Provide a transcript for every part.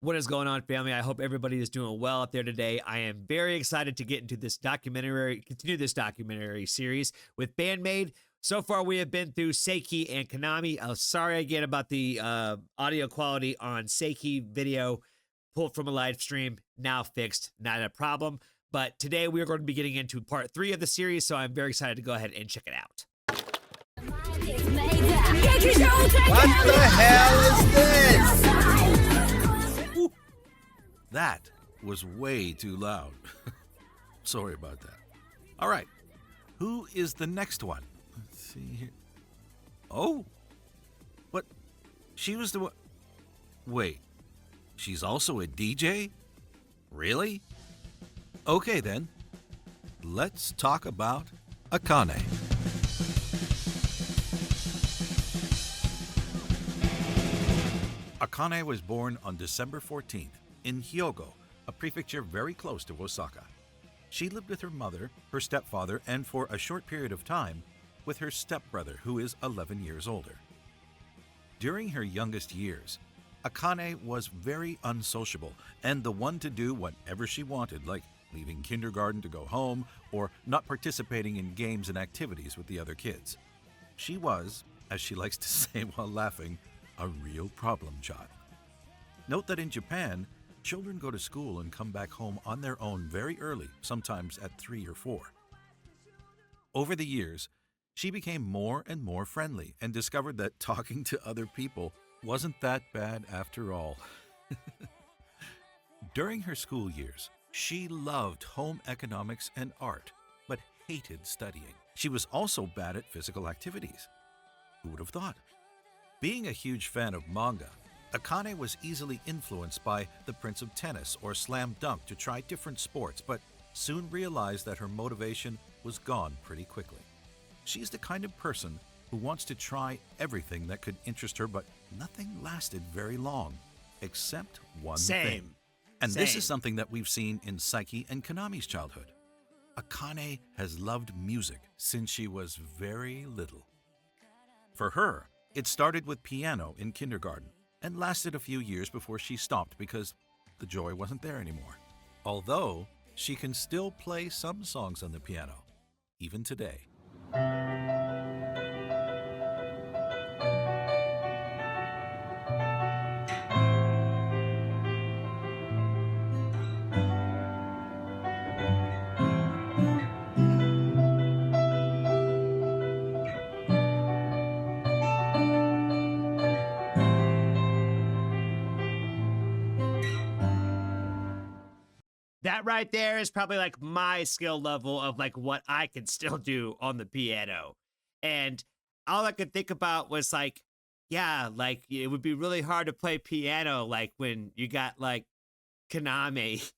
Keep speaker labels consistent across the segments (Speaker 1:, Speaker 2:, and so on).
Speaker 1: What is going on, family? I hope everybody is doing well up there today. I am very excited to get into this continue this documentary series with Band-Maid. So far, we have been through Seiki and Konami. Sorry again about the audio quality on Seiki video pulled from a live stream. Now fixed, not a problem. But today we are going to be getting into part 3 of the series, so I'm very excited to go ahead and check it out.
Speaker 2: What the hell is this? Ooh, that was way too loud. Sorry about that. All right, who is the next one? Let's see here. Oh, but she was the one. Wait, she's also a DJ? Really? Okay then, let's talk about Akane. Akane was born on December 14th in Hyogo, a prefecture very close to Osaka. She lived with her mother, her stepfather, and for a short period of time, with her stepbrother, who is 11 years older. During her youngest years, Akane was very unsociable and the one to do whatever she wanted, like leaving kindergarten to go home or not participating in games and activities with the other kids. She was, as she likes to say while laughing, a real problem child. Note that in Japan, children go to school and come back home on their own very early, sometimes at 3 or 4. Over the years, she became more and more friendly and discovered that talking to other people wasn't that bad after all. During her school years, she loved home economics and art, but hated studying. She was also bad at physical activities. Who would have thought? Being a huge fan of manga, Akane was easily influenced by The Prince of Tennis or Slam Dunk to try different sports, but soon realized that her motivation was gone pretty quickly. She's the kind of person who wants to try everything that could interest her, but nothing lasted very long, except one thing. And this is something that we've seen in Seiki and Konami's childhood. Akane has loved music since she was very little. For her, it started with piano in kindergarten and lasted a few years before she stopped because the joy wasn't there anymore. Although she can still play some songs on the piano, even today.
Speaker 1: That right there is probably like my skill level of like what I can still do on the piano. And all I could think about was like, yeah, like it would be really hard to play piano like when you got like Konami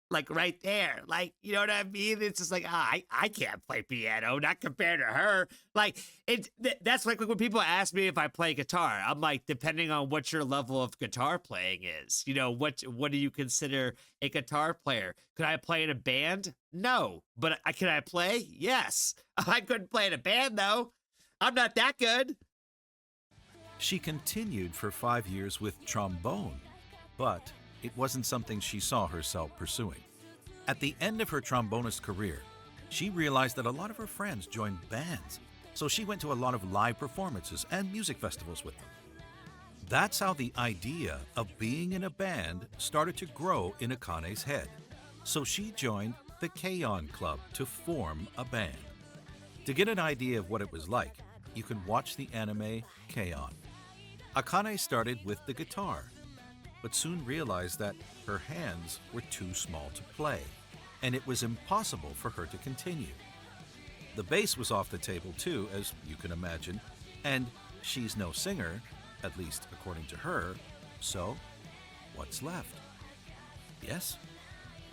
Speaker 1: like right there. Like, you know what I mean? It's just like, I can't play piano, not compared to her. Like that's like when people ask me if I play guitar, I'm like, depending on what your level of guitar playing is, you know, what do you consider a guitar player? Could I play in a band? No, but can I play? Yes. I couldn't play in a band though. I'm not that good.
Speaker 2: She continued for 5 years with trombone, but it wasn't something she saw herself pursuing. At the end of her trombonist career, she realized that a lot of her friends joined bands, so she went to a lot of live performances and music festivals with them. That's how the idea of being in a band started to grow in Akane's head. So she joined the K-On! Club to form a band. To get an idea of what it was like, you can watch the anime K-On! Akane started with the guitar, but soon realized that her hands were too small to play, and it was impossible for her to continue. The bass was off the table too, as you can imagine, and she's no singer, at least according to her, so what's left? Yes,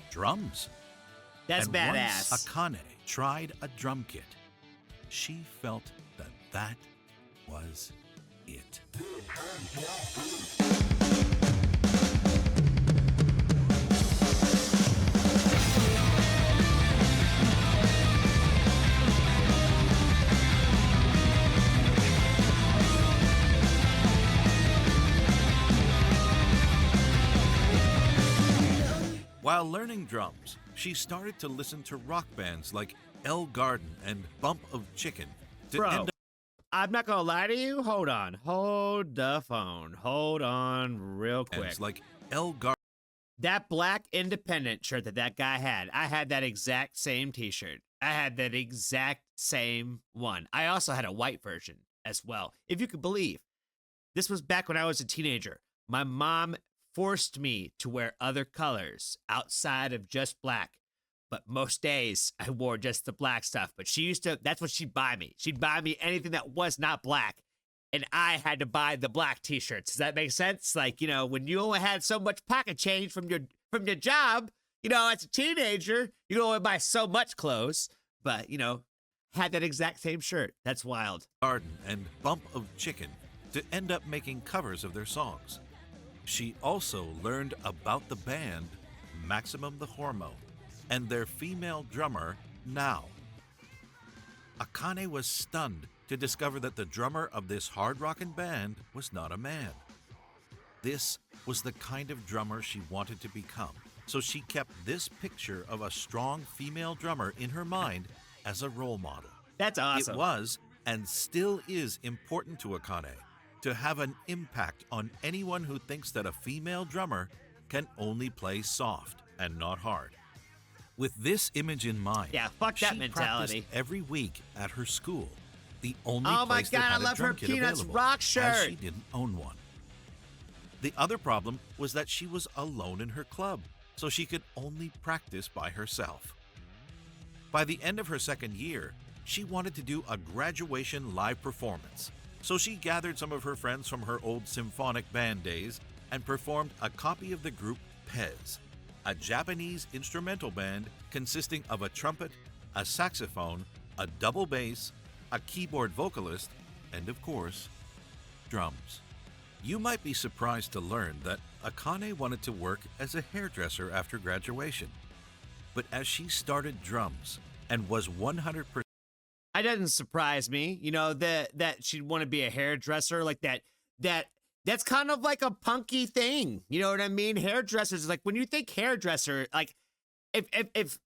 Speaker 2: drums.
Speaker 1: That's
Speaker 2: and
Speaker 1: badass.
Speaker 2: Once Akane tried a drum kit, she felt that that was it. While learning drums, she started to listen to rock bands like El Garden and Bump of Chicken to
Speaker 1: Bro,
Speaker 2: end
Speaker 1: I'm not gonna lie to you. Hold on. Hold the phone. Hold on real
Speaker 2: up
Speaker 1: quick.
Speaker 2: bands like El Garden.
Speaker 1: That black independent shirt that guy had, I had that exact same t-shirt. I had that exact same one. I also had a white version as well. If you could believe. This was back when I was a teenager. My mom forced me to wear other colors outside of just black. But most days I wore just the black stuff. But she used to, that's what she'd buy me. She'd buy me anything that was not black. And I had to buy the black t-shirts. Does that make sense? Like, you know, when you only had so much pocket change from your job, you know, as a teenager, you could only buy so much clothes. But, you know, had that exact same shirt. That's wild.
Speaker 2: Garden and Bump of Chicken to end up making covers of their songs. She also learned about the band Maximum the Hormone and their female drummer, Now. Akane was stunned to discover that the drummer of this hard-rockin' band was not a man. This was the kind of drummer she wanted to become, so she kept this picture of a strong female drummer in her mind as a role model.
Speaker 1: That's awesome.
Speaker 2: It was, and still is, important to Akane to have an impact on anyone who thinks that a female drummer can only play soft and not hard. With this image in mind,
Speaker 1: Yeah, fuck that
Speaker 2: she
Speaker 1: mentality.
Speaker 2: practiced every week at her school, the only
Speaker 1: Oh my
Speaker 2: place that
Speaker 1: God, I
Speaker 2: had a
Speaker 1: love
Speaker 2: drum
Speaker 1: her
Speaker 2: kit
Speaker 1: Peanuts
Speaker 2: available,
Speaker 1: rock
Speaker 2: as
Speaker 1: shirt.
Speaker 2: she didn't own one. The other problem was that she was alone in her club, so she could only practice by herself. By the end of her second year, she wanted to do a graduation live performance, so she gathered some of her friends from her old symphonic band days and performed a copy of the group Pez, a Japanese instrumental band consisting of a trumpet, a saxophone, a double bass, a keyboard vocalist, and of course, drums. You might be surprised to learn that Akane wanted to work as a hairdresser after graduation. But as she started drums and was 100%
Speaker 1: That doesn't surprise me. You know, that she'd want to be a hairdresser like that's kind of like a punky thing. You know what I mean? Hairdressers, like when you think hairdresser, like if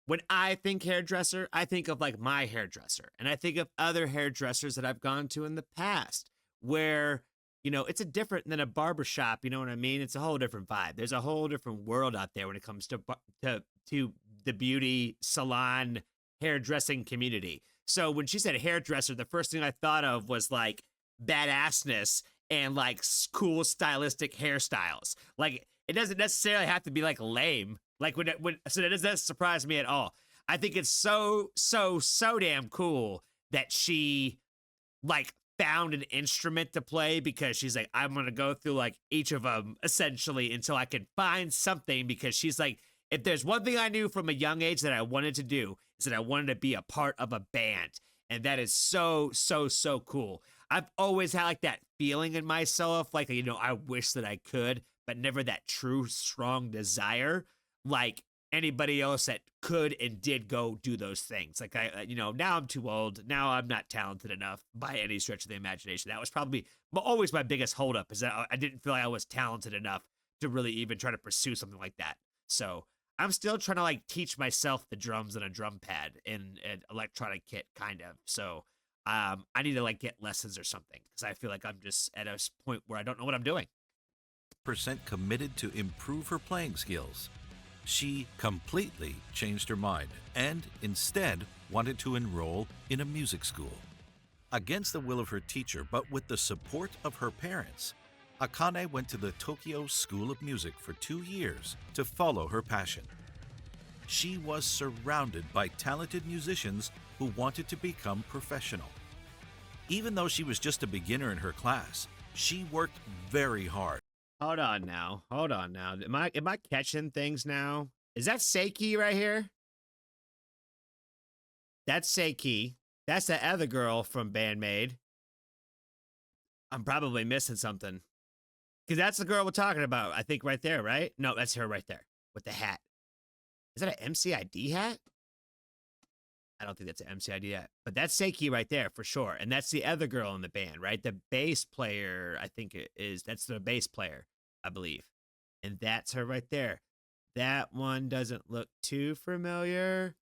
Speaker 1: when I think hairdresser, I think of like my hairdresser. And I think of other hairdressers that I've gone to in the past where, you know, it's a different than a barbershop, you know what I mean? It's a whole different vibe. There's a whole different world out there when it comes to the beauty salon hairdressing community. So when she said hairdresser, the first thing I thought of was like badassness and like cool stylistic hairstyles. Like it doesn't necessarily have to be like lame. Like so that doesn't surprise me at all. I think it's so damn cool that she like found an instrument to play because she's like, I'm gonna go through like each of them essentially until I can find something, because she's like, if there's one thing I knew from a young age that I wanted to do is that I wanted to be a part of a band. And that is so cool. I've always had like that feeling in myself, like, you know, I wish that I could, but never that true, strong desire like anybody else that could and did go do those things. Like you know, now I'm too old. Now I'm not talented enough by any stretch of the imagination. That was probably always my biggest holdup, is that I didn't feel like I was talented enough to really even try to pursue something like that. So I'm still trying to like teach myself the drums and a drum pad in an electronic kit, kind of. So I need to like get lessons or something, because I feel like I'm just at a point where I don't know what I'm doing.
Speaker 2: committed to improve her playing skills. She completely changed her mind and instead wanted to enroll in a music school. Against the will of her teacher, but with the support of her parents, Akane went to the Tokyo School of Music for 2 years to follow her passion. She was surrounded by talented musicians who wanted to become professional. Even though she was just a beginner in her class, she worked very hard.
Speaker 1: Hold on now. Am I catching things now? Is that Seiki right here? That's Seiki. That's the other girl from Band-Maid. I'm probably missing something. Because that's the girl we're talking about, I think, right there, right? No, that's her right there with the hat. Is that an MCID hat? I don't think that's an MCID hat. But that's Seiki right there for sure. And that's the other girl in the band, right? The bass player, I think it is. That's the bass player, I believe. And that's her right there. that one doesn't look too familiar.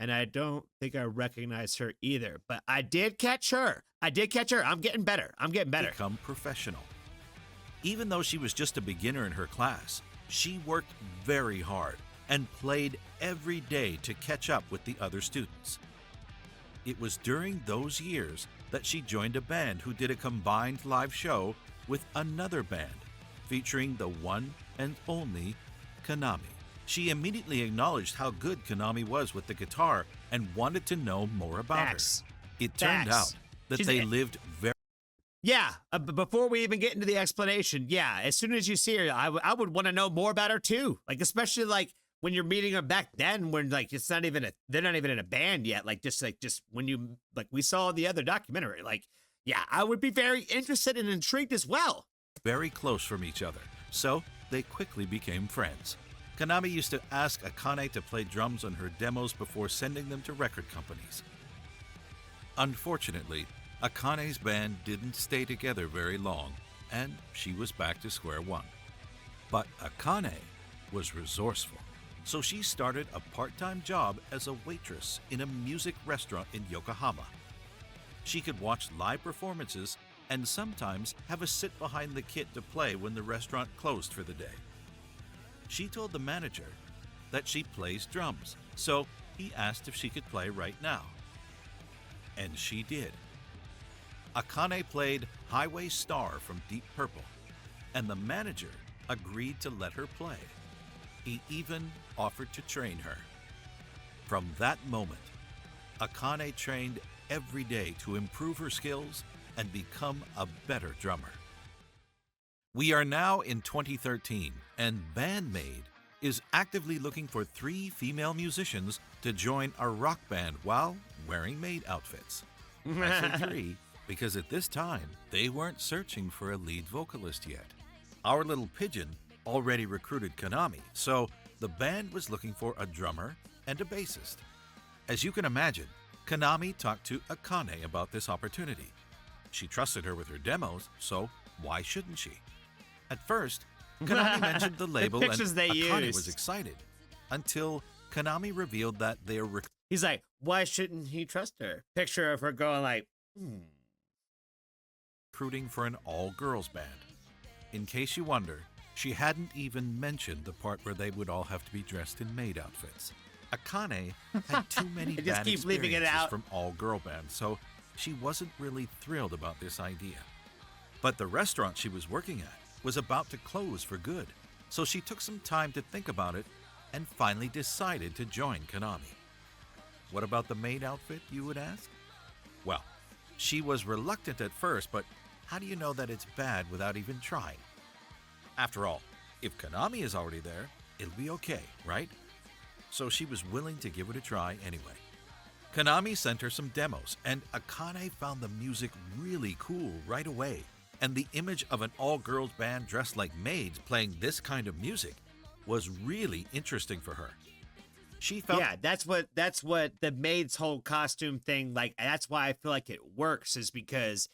Speaker 1: And I don't think I recognize her either. But I did catch her. I'm getting better.
Speaker 2: Become professional. Even though she was just a beginner in her class, she worked very hard and played every day to catch up with the other students. It was during those years that she joined a band who did a combined live show with another band featuring the one and only Konami. She immediately acknowledged how good Konami was with the guitar and wanted to know more about her. It turned out that they lived very...
Speaker 1: Yeah, before we even get into the explanation, yeah, as soon as you see her, I would want to know more about her too. Like, especially like when you're meeting her back then, when like it's not even they're not even in a band yet. Like just when you like we saw the other documentary. Like, yeah, I would be very interested and intrigued as well.
Speaker 2: Very close from each other, so they quickly became friends. Konami used to ask Akane to play drums on her demos before sending them to record companies. Unfortunately, Akane's band didn't stay together very long, and she was back to square one. But Akane was resourceful, so she started a part-time job as a waitress in a music restaurant in Yokohama. She could watch live performances and sometimes have a sit behind the kit to play when the restaurant closed for the day. She told the manager that she plays drums, so he asked if she could play right now. And she did. Akane played Highway Star from Deep Purple, and the manager agreed to let her play. He even offered to train her. From that moment, Akane trained every day to improve her skills and become a better drummer. We are now in 2013, and Band-Maid is actively looking for 3 female musicians to join a rock band while wearing maid outfits. I say 3 because at this time, they weren't searching for a lead vocalist yet. Our Little Pigeon already recruited Konami, so the band was looking for a drummer and a bassist. As you can imagine, Konami talked to Akane about this opportunity. She trusted her with her demos, so why shouldn't she? At first, Konami mentioned the label and Akane was excited, until Konami revealed that they are...
Speaker 1: He's like, why shouldn't he trust her? Picture of her going like,
Speaker 2: recruiting for an all-girls band. In case you wonder, she hadn't even mentioned the part where they would all have to be dressed in maid outfits. Akane had too many bad experiences from all-girl bands, so she wasn't really thrilled about this idea. But the restaurant she was working at was about to close for good, so she took some time to think about it and finally decided to join Konami. What about the maid outfit, you would ask? Well, she was reluctant at first, but how do you know that it's bad without even trying? After all, if Konami is already there, it'll be okay, right? So she was willing to give it a try anyway. Konami sent her some demos, and Akane found the music really cool right away. And the image of an all-girls band dressed like maids playing this kind of music was really interesting for her. She felt...
Speaker 1: Yeah, that's what the maid's whole costume thing, like, that's why I feel like it works, is because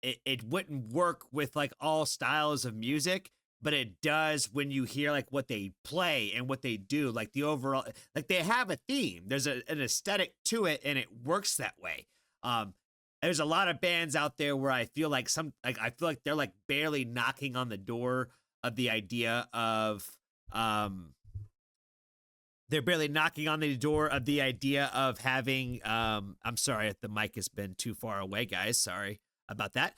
Speaker 1: it wouldn't work with, like, all styles of music, but it does when you hear, like, what they play and what they do, like, the overall... Like, they have a theme. There's an aesthetic to it, and it works that way. There's a lot of bands out there where I feel like I feel like they're like barely knocking on the door of the idea of having I'm sorry if the mic has been too far away, guys. Sorry about that.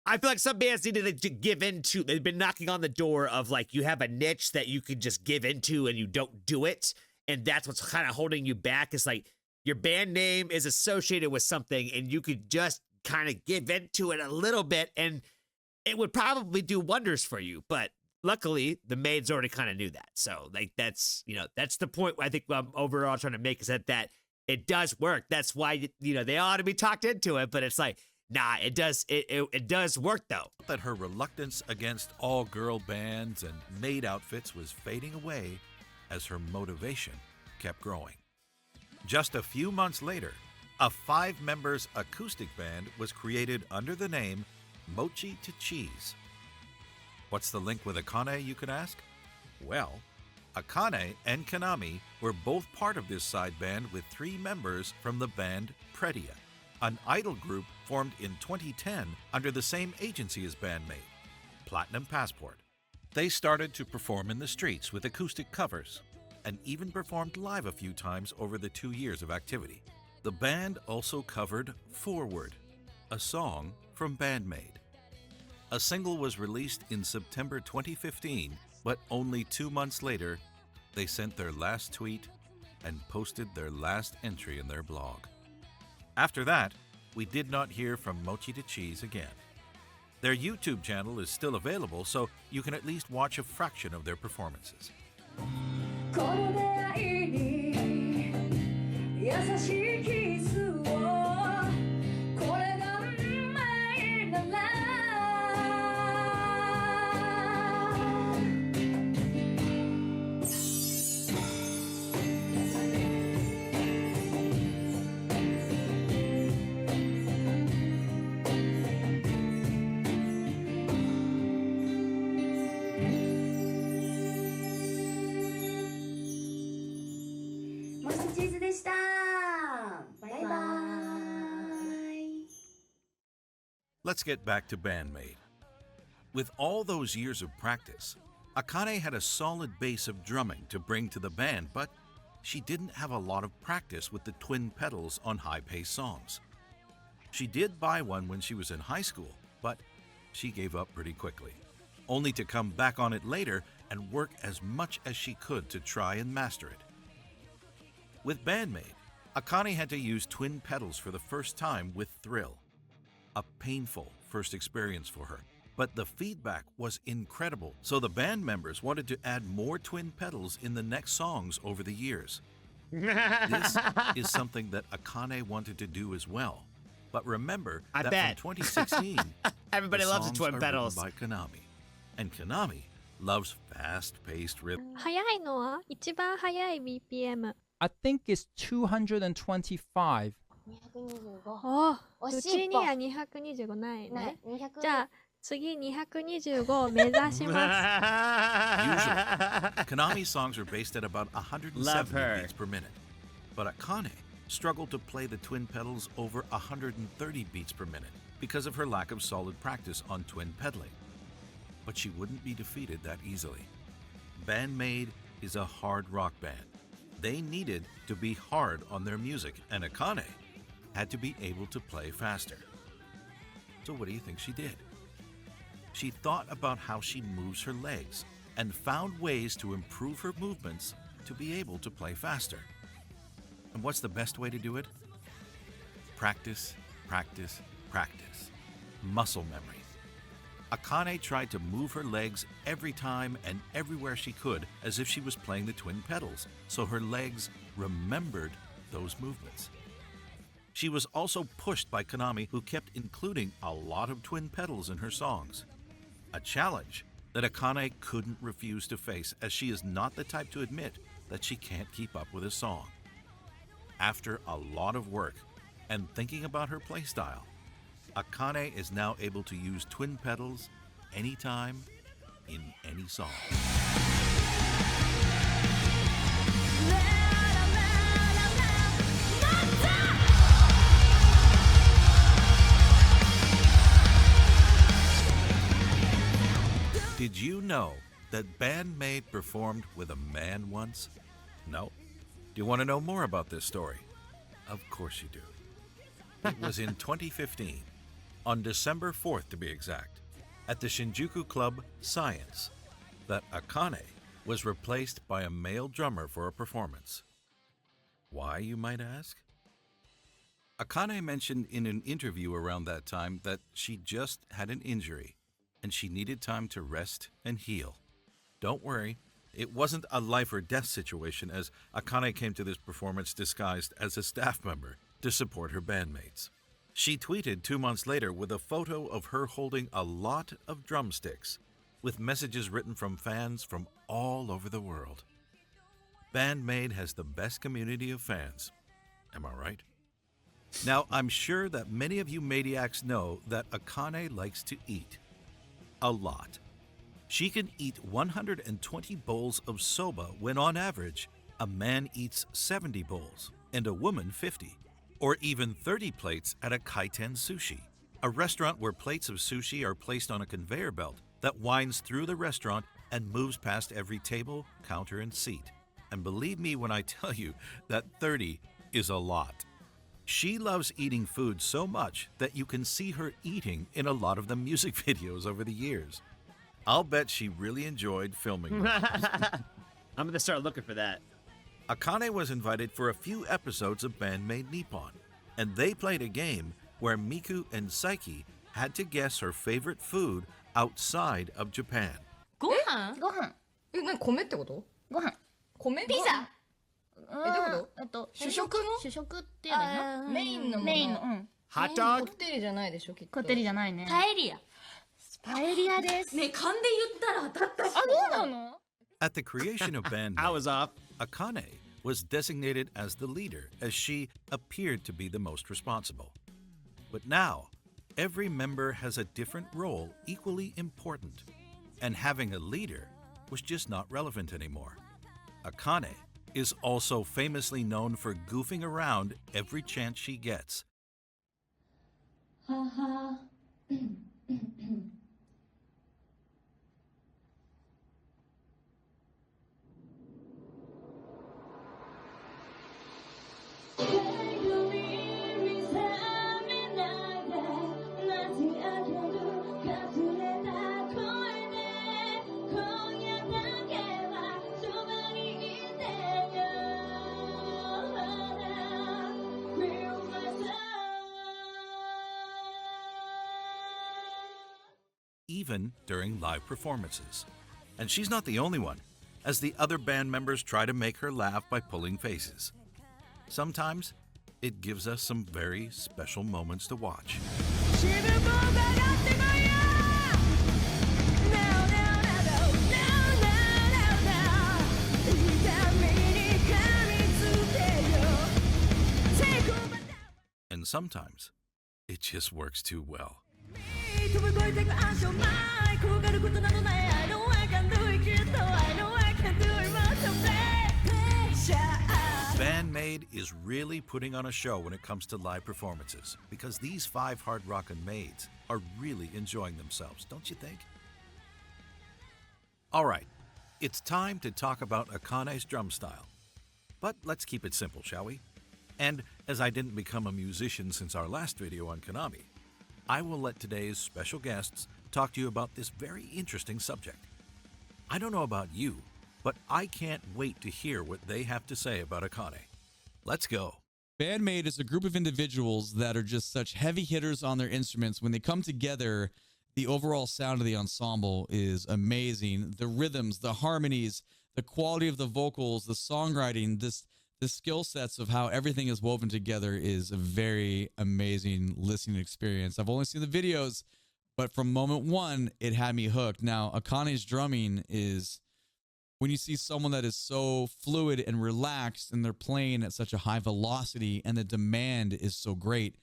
Speaker 1: I feel like some bands needed to give into. They've been knocking on the door of like, you have a niche that you could just give into and you don't do it. And that's what's kind of holding you back. Is like, your band name is associated with something and you could just kind of give into it a little bit and it would probably do wonders for you. But luckily, the maids already kind of knew that. So like, that's the point I think I'm overall trying to make, is that it does work. That's why, they ought to be talked into it, but it's like, nah, it does work though.
Speaker 2: That her reluctance against all-girl bands and maid outfits was fading away as her motivation kept growing. Just a few months later, a 5-members acoustic band was created under the name Mochi to Cheese. What's the link with Akane, you could ask? Well, Akane and Konami were both part of this side band with 3 members from the band Predia, an idol group formed in 2010 under the same agency as Band-Maid, Platinum Passport. They started to perform in the streets with acoustic covers and even performed live a few times over the 2 years of activity. The band also covered Forward, a song from Band-Maid. A single was released in September 2015, but only 2 months later, they sent their last tweet and posted their last entry in their blog. After that, we did not hear from Mochi to Cheese again. Their YouTube channel is still available, so you can at least watch a fraction of their performances.
Speaker 3: この出会いに優しいキスをこれが運命ならモスチーズでした。バイバイ。
Speaker 2: Let's get back to Band-Maid. With all those years of practice, Akane had a solid base of drumming to bring to the band, but she didn't have a lot of practice with the twin pedals on high-paced songs. She did buy one when she was in high school, but she gave up pretty quickly, only to come back on it later and work as much as she could to try and master it. With Band-Maid, Akane had to use twin pedals for the first time with Thrill. A painful first experience for her, but the feedback was incredible, so the band members wanted to add more twin pedals in the next songs over the years. This is something that Akane wanted to do as well. But remember
Speaker 1: I
Speaker 2: that
Speaker 1: bet.
Speaker 2: from 2016,
Speaker 1: Everybody
Speaker 2: the
Speaker 1: loves the
Speaker 2: songs
Speaker 1: twin
Speaker 2: are
Speaker 1: pedals.
Speaker 2: written by Konami, and Konami loves fast-paced rhythm.
Speaker 4: 速いのは一番速い BPM。
Speaker 5: I think it's 225.
Speaker 4: おう
Speaker 6: 惜しい
Speaker 4: うちには225ないね。じゃあ次225を目指します。
Speaker 2: Usually, Konami songs are based at about 170
Speaker 1: Love her.
Speaker 2: beats per minute. But Akane struggled to play the twin pedals over 130 beats per minute because of her lack of solid practice on twin pedaling. But she wouldn't be defeated that easily. Band-Maid is a hard rock band. They needed to be hard on their music, and Akane had to be able to play faster. So what do you think she did? She thought about how she moves her legs and found ways to improve her movements to be able to play faster. And what's the best way to do it? Practice, practice, practice. Muscle memory. Akane tried to move her legs every time and everywhere she could as if she was playing the twin pedals, so her legs remembered those movements. She was also pushed by Konami, who kept including a lot of twin pedals in her songs. A challenge that Akane couldn't refuse to face, as she is not the type to admit that she can't keep up with a song. After a lot of work and thinking about her playstyle, Akane is now able to use twin pedals anytime, in any song. Did you know that Band-Maid performed with a man once? No? Do you want to know more about this story? Of course you do. It was in 2015, on December 4th to be exact, at the Shinjuku club Science, that Akane was replaced by a male drummer for a performance. Why, you might ask? Akane mentioned in an interview around that time that she just had an injury and she needed time to rest and heal. Don't worry, it wasn't a life or death situation, as Akane came to this performance disguised as a staff member to support her bandmates. She tweeted 2 months later with a photo of her holding a lot of drumsticks with messages written from fans from all over the world. Band-Maid has the best community of fans. Am I right? Now, I'm sure that many of you maniacs know that Akane likes to eat. A lot. She can eat 120 bowls of soba when on average, a man eats 70 bowls and a woman 50, or even 30 plates at a kaiten sushi, a restaurant where plates of sushi are placed on a conveyor belt that winds through the restaurant and moves past every table, counter, and seat. And believe me when I tell you that 30 is a lot. She loves eating food so much that you can see her eating in a lot of the music videos over the years. I'll bet she really enjoyed filming them.
Speaker 1: I'm gonna start looking for that.
Speaker 2: Akane was invited for a few episodes of Band-Maid Nippon, and they played a game where Miku and Saiki had to guess her favorite food outside of Japan.
Speaker 6: ご飯
Speaker 3: ご飯
Speaker 6: 何米ってこと
Speaker 3: ご飯
Speaker 6: 米
Speaker 3: ピザ
Speaker 6: どういうこと主食の
Speaker 3: 主食ってやねんな
Speaker 6: メインのもの
Speaker 3: メインのうん
Speaker 1: Hot
Speaker 6: コ
Speaker 1: dog?
Speaker 6: テリじゃないでしょきっと
Speaker 3: こってりじゃないね
Speaker 7: パエリア。
Speaker 3: パエリアです
Speaker 7: ね、勘で言ったら当たったし。
Speaker 3: あそうなの
Speaker 2: At the creation of
Speaker 1: I
Speaker 2: Band-Maid,
Speaker 1: was off.
Speaker 2: Akane was designated as the leader as she appeared to be the most responsible. But now, every member has a different role equally important, and having a leader was just not relevant anymore. Akane is also famously known for goofing around every chance she gets.
Speaker 3: はは
Speaker 2: even during live performances. And she's not the only one, as the other band members try to make her laugh by pulling faces. Sometimes, it gives us some very special moments to watch. And sometimes, it just works too well. Band-Maid is really putting on a show when it comes to live performances because these 5 hard rockin' maids are really enjoying themselves, don't you think? All right, it's time to talk about Akane's drum style. But let's keep it simple, shall we? And as I didn't become a musician since our last video on Konami, I will let today's special guests talk to you about this very interesting subject. I don't know about you, but I can't wait to hear what they have to say about Akane. Let's go.
Speaker 8: Band-Maid is a group of individuals that are just such heavy hitters on their instruments. When they come together, the overall sound of the ensemble is amazing. The rhythms, the harmonies, the quality of the vocals, the songwriting, the skill sets of how everything is woven together is a very amazing listening experience. I've only seen the videos, but from moment one, it had me hooked. Now, Akane's drumming is when you see someone that is so fluid and relaxed and they're playing at such a high velocity and the demand is so great,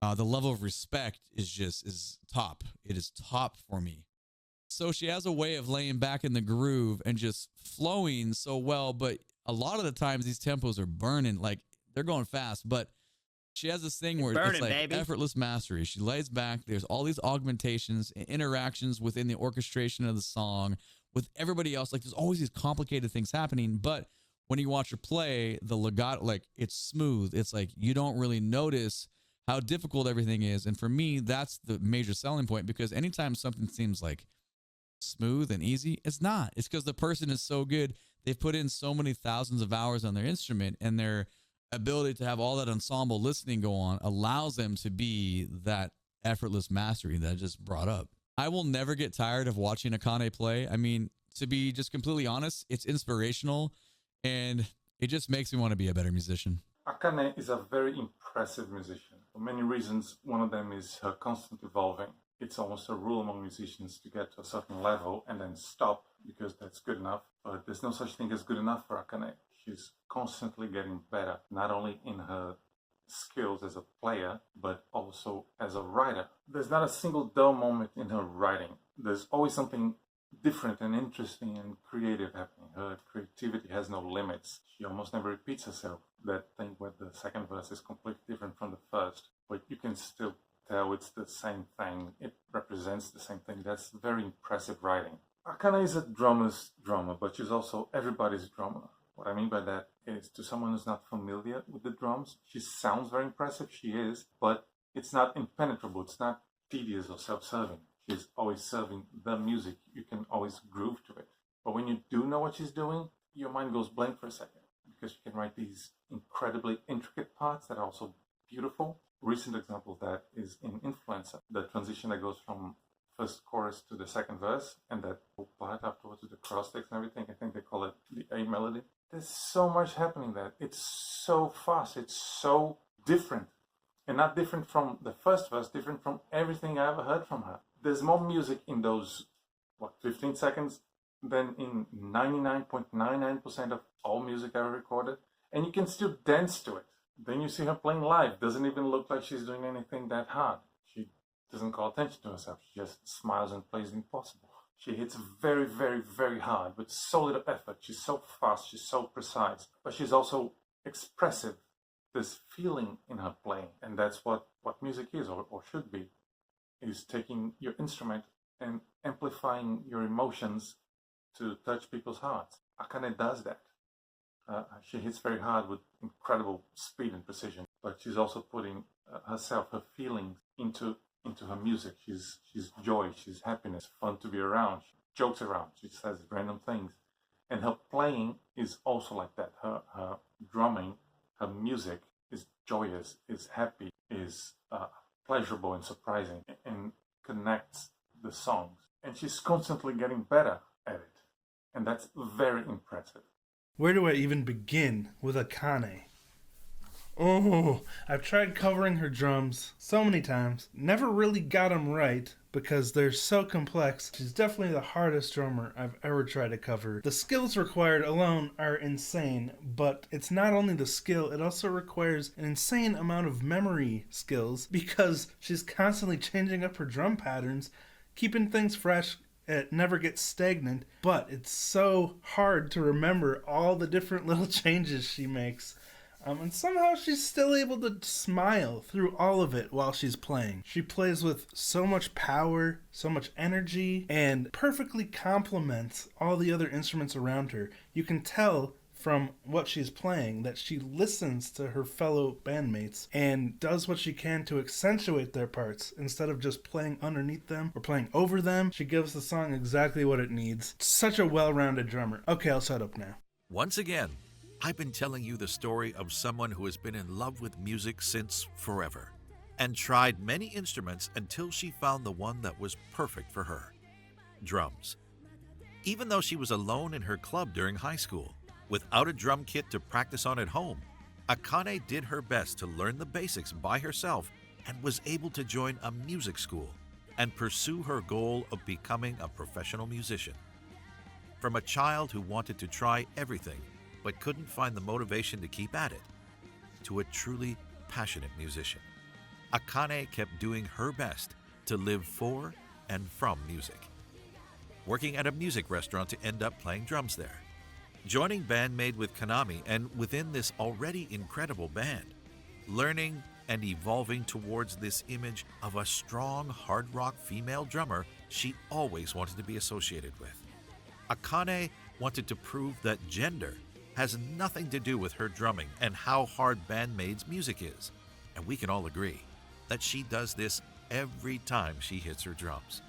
Speaker 8: the level of respect is top. It is top for me. So she has a way of laying back in the groove and just flowing so well, but a lot of the times these tempos are burning, like they're going fast, but she has this thing where it's like
Speaker 1: baby.
Speaker 8: effortless mastery. She lays back. There's all these augmentations and interactions within the orchestration of the song with everybody else. Like there's always these complicated things happening, but when you watch her play, the legato, like it's smooth. It's like you don't really notice how difficult everything is. And for me, that's the major selling point, because anytime something seems like smooth and easy, it's not. It's because the person is so good. They've put in so many thousands of hours on their instrument, and their ability to have all that ensemble listening go on allows them to be that effortless mastery that I just brought up. I will never get tired of watching Akane play. I mean, to be just completely honest, it's inspirational, and it just makes me want to be a better musician.
Speaker 9: Akane is a very impressive musician. For many reasons, one of them is her constant evolving. It's almost a rule among musicians to get to a certain level and then stop because that's good enough. But there's no such thing as good enough for Akane. She's constantly getting better, not only in her skills as a player, but also as a writer. There's not a single dull moment in her writing. There's always something different and interesting and creative happening. Her creativity has no limits. She almost never repeats herself. That thing where the second verse is completely different from the first, but you can still tell it's the same thing. It represents the same thing. That's very impressive writing. Akane is a drummer's drummer, but she's also everybody's drummer. What I mean by that is, to someone who's not familiar with the drums, she sounds very impressive, she is, but it's not impenetrable, it's not tedious or self-serving. She's always serving the music. You can always groove to it. But when you do know what she's doing, your mind goes blank for a second, because she can write these incredibly intricate parts that are also beautiful. Recent example of that is in Influencer, the transition that goes from first chorus to the second verse, and that whole part afterwards with the cross sticks and everything. I think they call it the A melody. There's so much happening there. It's so fast. It's so different. And not different from the first verse, different from everything I ever heard from her. There's more music in those, 15 seconds than in 99.99% of all music ever recorded. And you can still dance to it. Then you see her playing live. Doesn't even look like she's doing anything that hard. She doesn't call attention to herself. She just smiles and plays the impossible. She hits very, very, very hard with so little effort. She's so fast. She's so precise. But she's also expressive. There's feeling in her playing. And that's what music is, or should be, is taking your instrument and amplifying your emotions to touch people's hearts. Akane does that. She hits very hard with incredible speed and precision, but she's also putting herself, her feelings into her music. She's joy, she's happiness, fun to be around. She jokes around, she says random things. And her playing is also like that. Her drumming, her music is joyous, is happy, is pleasurable and surprising, and connects the songs. And she's constantly getting better at it. And that's very impressive.
Speaker 10: Where do I even begin with Akane? Oh, I've tried covering her drums so many times. Never really got them right because they're so complex. She's definitely the hardest drummer I've ever tried to cover. The skills required alone are insane, but it's not only the skill, it also requires an insane amount of memory skills because she's constantly changing up her drum patterns, keeping things fresh. It never gets stagnant, but it's so hard to remember all the different little changes she makes. And somehow she's still able to smile through all of it while she's playing. She plays with so much power, so much energy, and perfectly complements all the other instruments around her. You can tell from what she's playing that she listens to her fellow bandmates and does what she can to accentuate their parts instead of just playing underneath them or playing over them. She gives the song exactly what it needs. Such a well-rounded drummer. Okay, I'll shut up now.
Speaker 2: Once again, I've been telling you the story of someone who has been in love with music since forever and tried many instruments until she found the one that was perfect for her: drums. Even though she was alone in her club during high school, without a drum kit to practice on at home, Akane did her best to learn the basics by herself and was able to join a music school and pursue her goal of becoming a professional musician. From a child who wanted to try everything but couldn't find the motivation to keep at it, to a truly passionate musician, Akane kept doing her best to live for and from music. Working at a music restaurant to end up playing drums there, joining Band-Maid with Konami and within this already incredible band, learning and evolving towards this image of a strong hard rock female drummer she always wanted to be associated with. Akane wanted to prove that gender has nothing to do with her drumming and how hard Band-Maid's music is, and we can all agree that she does this every time she hits her drums.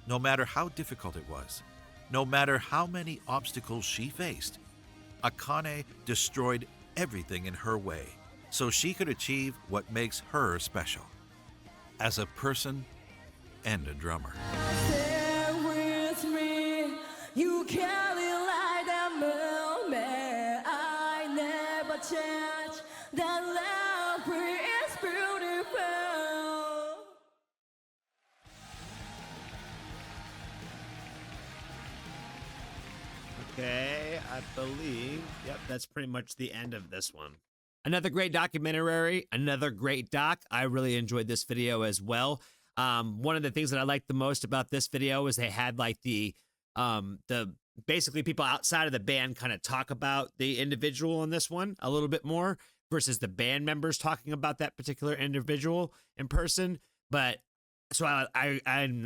Speaker 2: No matter how difficult it was, no matter how many obstacles she faced, Akane destroyed everything in her way so she could achieve what makes her special as a person and a drummer.
Speaker 3: Stay with me, you carry like that moment. I never change, that love is beautiful.
Speaker 1: Okay, I believe, yep, that's pretty much the end of this one. Another great documentary, another great doc. I really enjoyed this video as well. One of the things that I liked the most about this video is they had like the basically people outside of the band kind of talk about the individual in this one a little bit more versus the band members talking about that particular individual in person. But so I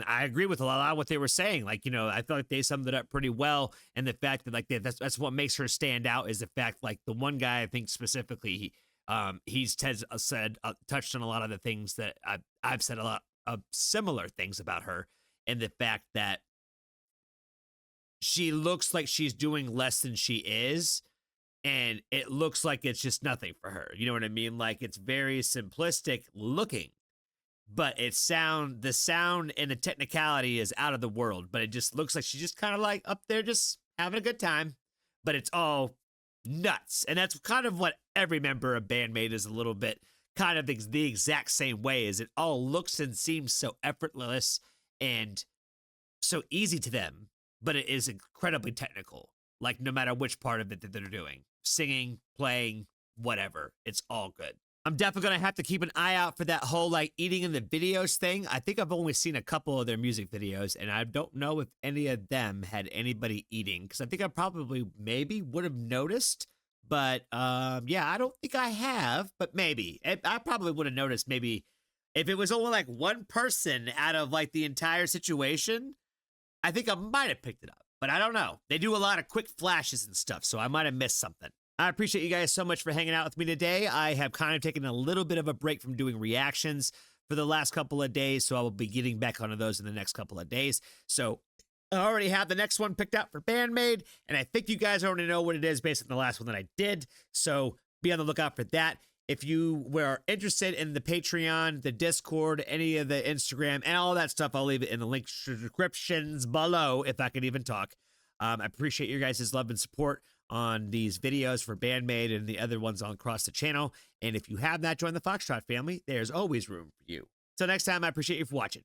Speaker 1: agree with a lot of what they were saying. Like, you know, I feel like they summed it up pretty well. And the fact that like that's what makes her stand out is the fact like the one guy, I think specifically, he's touched on a lot of the things that I've said a lot of similar things about her, and the fact that she looks like she's doing less than she is, and it looks like it's just nothing for her. You know what I mean? Like, it's very simplistic looking, but the sound and the technicality is out of the world, but it just looks like she's just kind of like up there just having a good time, but it's all nuts. And that's kind of what every member of Band-Maid is a little bit kind of the exact same way, is it all looks and seems so effortless and so easy to them, but it is incredibly technical. Like, no matter which part of it that they're doing, singing, playing, whatever, it's all good. I'm definitely going to have to keep an eye out for that whole like eating in the videos thing. I think I've only seen a couple of their music videos, and I don't know if any of them had anybody eating, because I think I probably maybe would have noticed, but yeah, I don't think I have, but maybe. I probably would have noticed maybe if it was only like one person out of like the entire situation. I think I might have picked it up, but I don't know. They do a lot of quick flashes and stuff, so I might have missed something. I appreciate you guys so much for hanging out with me today. I have kind of taken a little bit of a break from doing reactions for the last couple of days, so I will be getting back onto those in the next couple of days. So I already have the next one picked out for Band-Maid, and I think you guys already know what it is based on the last one that I did, so be on the lookout for that. If you were interested in the Patreon, the Discord, any of the Instagram, and all that stuff, I'll leave it in the link descriptions below, if I can even talk. I appreciate your guys' love and support on these videos for Band-Maid and the other ones on across the channel. And if you have not joined the Foxtrot family, there's always room for you. Till next time, I appreciate you for watching.